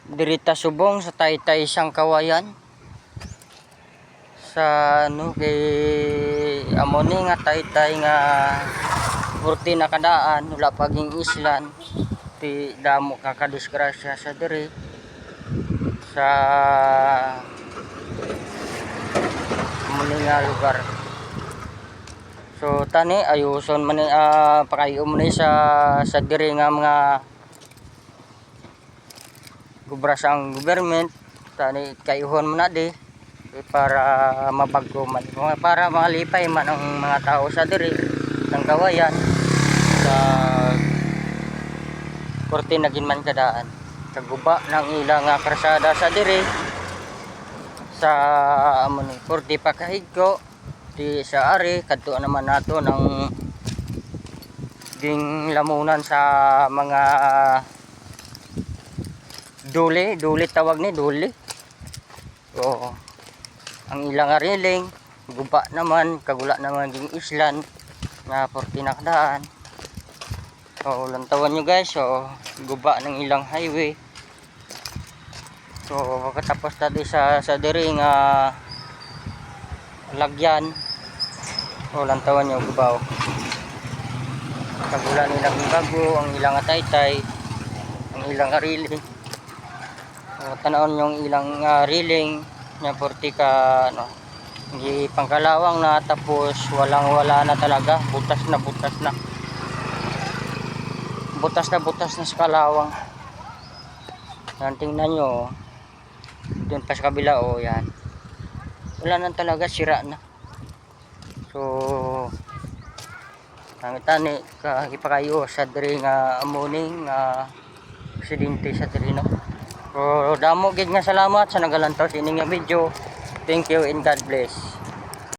dirita subong sa Taytay siyang kawayan sa ano kay amoni nga Taytay nga purti na kadaan wala paging islan ti damo kakadisgrasya sa diri sa amoni nga lugar. So tani ayuson man pakayo man sa diri nga mga gubra sang government tani kayuhon man na di para mabaggo man para malipay man ang mga tao sa diri ng kawayan sa korte naging man kadaan kaguba ng ilang karsada sa diri sa amo ni korte pakahigko di sa ari kadto naman nato ng ding lamunan sa mga duli tawag ni duli. So ang ilang ariling guba naman kagula naman ging islan nga porti nakdaan. So lantawan nyo guys, so guba ng ilang highway. So pagkatapos tadi sa diri nga lagyan, so lantawan nyo gubaw kagula nilang bago ang ilang Taytay ang ilang ariling. Tanawon yung ilang riling na porti ka ano hindi pangkalawang na tapos wala na talaga butas na sa kalawang. Yan tingnan nyo doon pa sa kabila yan wala na talaga sira na. So tani ipakayo sa diri nga amuning presidente sa diri no. So damo gid nga salamat sa nagalantaw sa ining video. Thank you and God bless.